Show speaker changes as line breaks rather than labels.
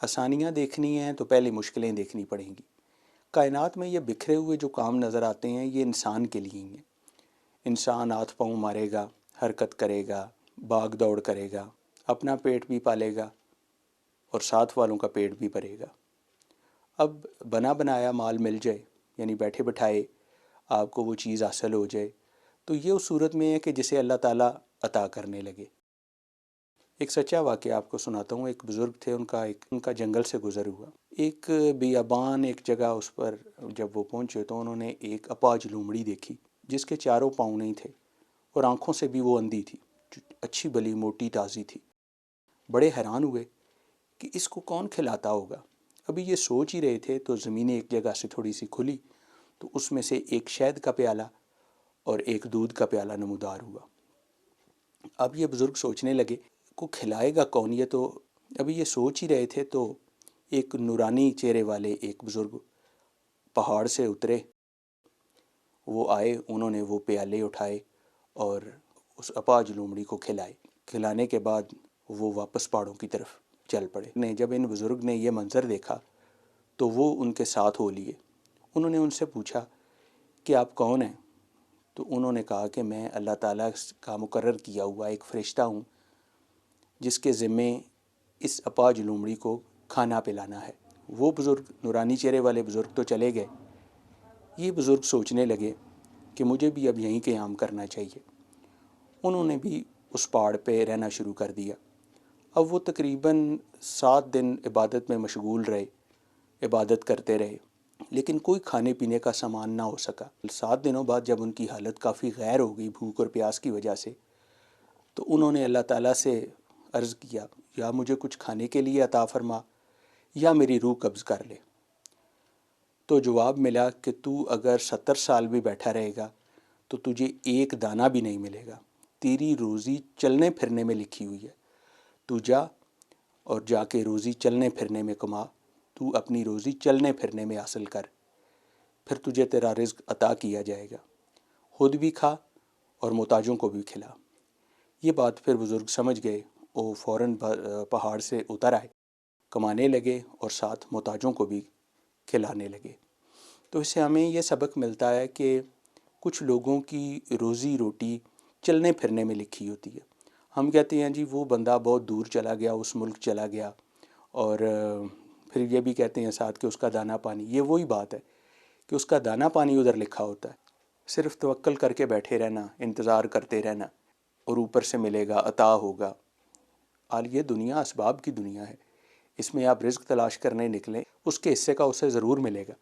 آسانیاں دیکھنی ہیں تو پہلے مشکلیں دیکھنی پڑیں گی۔ کائنات میں یہ بکھرے ہوئے جو کام نظر آتے ہیں یہ انسان کے لیے ہی ہیں۔ انسان ہاتھ پاؤں مارے گا، حرکت کرے گا، بھاگ دوڑ کرے گا، اپنا پیٹ بھی پالے گا اور ساتھ والوں کا پیٹ بھی بھرے گا۔ اب بنا بنایا مال مل جائے، یعنی بیٹھے بٹھائے آپ کو وہ چیز حاصل ہو جائے، تو یہ اس صورت میں ہے کہ جسے اللہ تعالیٰ عطا کرنے لگے۔ ایک سچا واقعہ آپ کو سناتا ہوں۔ ایک بزرگ تھے، ان کا جنگل سے گزر ہوا۔ ایک بیابان ایک جگہ، اس پر جب وہ پہنچے تو انہوں نے ایک اپاج لومڑی دیکھی جس کے چاروں پاؤں نہیں تھے اور آنکھوں سے بھی وہ اندھی تھی، اچھی بلی موٹی تازی تھی۔ بڑے حیران ہوئے کہ اس کو کون کھلاتا ہوگا۔ ابھی یہ سوچ ہی رہے تھے تو زمین ایک جگہ سے تھوڑی سی کھلی تو اس میں سے ایک شہد کا پیالہ اور ایک دودھ کا پیالہ نمودار ہوا۔ اب یہ بزرگ سوچنے لگے کو کھلائے گا کون؟ یہ تو ابھی یہ سوچ ہی رہے تھے تو ایک نورانی چہرے والے ایک بزرگ پہاڑ سے اترے۔ وہ آئے، انہوں نے وہ پیالے اٹھائے اور اس اپاج لومڑی کو کھلائے۔ کھلانے کے بعد وہ واپس پہاڑوں کی طرف چل پڑے۔ جب ان بزرگ نے یہ منظر دیکھا تو وہ ان کے ساتھ ہو لیے۔ انہوں نے ان سے پوچھا کہ آپ کون ہیں؟ تو انہوں نے کہا کہ میں اللہ تعالیٰ کا مقرر کیا ہوا ایک فرشتہ ہوں جس کے ذمے اس اپاج لومڑی کو کھانا پلانا ہے۔ وہ بزرگ، نورانی چہرے والے بزرگ تو چلے گئے۔ یہ بزرگ سوچنے لگے کہ مجھے بھی اب یہیں قیام کرنا چاہیے۔ انہوں نے بھی اس پہاڑ پہ رہنا شروع کر دیا۔ اب وہ تقریباً 7 دن عبادت میں مشغول رہے، عبادت کرتے رہے، لیکن کوئی کھانے پینے کا سامان نہ ہو سکا۔ 7 دنوں بعد جب ان کی حالت کافی غیر ہو گئی بھوک اور پیاس کی وجہ سے، تو انہوں نے اللہ تعالیٰ سے عرض کیا، یا مجھے کچھ کھانے کے لیے عطا فرما یا میری روح قبض کر لے۔ تو جواب ملا کہ تو اگر 70 سال بھی بیٹھا رہے گا تو تجھے ایک دانہ بھی نہیں ملے گا۔ تیری روزی چلنے پھرنے میں لکھی ہوئی ہے، تو جا اور جا کے روزی چلنے پھرنے میں کما، تو اپنی روزی چلنے پھرنے میں حاصل کر، پھر تجھے تیرا رزق عطا کیا جائے گا۔ خود بھی کھا اور محتاجوں کو بھی کھلا۔ یہ بات پھر بزرگ سمجھ گئے، وہ فوراً پہاڑ سے اتر آئے، کمانے لگے اور ساتھ محتاجوں کو بھی کھلانے لگے۔ تو اس سے ہمیں یہ سبق ملتا ہے کہ کچھ لوگوں کی روزی روٹی چلنے پھرنے میں لکھی ہوتی ہے۔ ہم کہتے ہیں جی وہ بندہ بہت دور چلا گیا، اس ملک چلا گیا، اور پھر یہ بھی کہتے ہیں ساتھ کہ اس کا دانہ پانی۔ یہ وہی بات ہے کہ اس کا دانہ پانی ادھر لکھا ہوتا ہے، صرف توکل کر کے بیٹھے رہنا، انتظار کرتے رہنا، اور اوپر سے ملے گا، عطا ہوگا۔ یہ دنیا اسباب کی دنیا ہے، اس میں آپ رزق تلاش کرنے نکلیں، اس کے حصے کا اسے ضرور ملے گا۔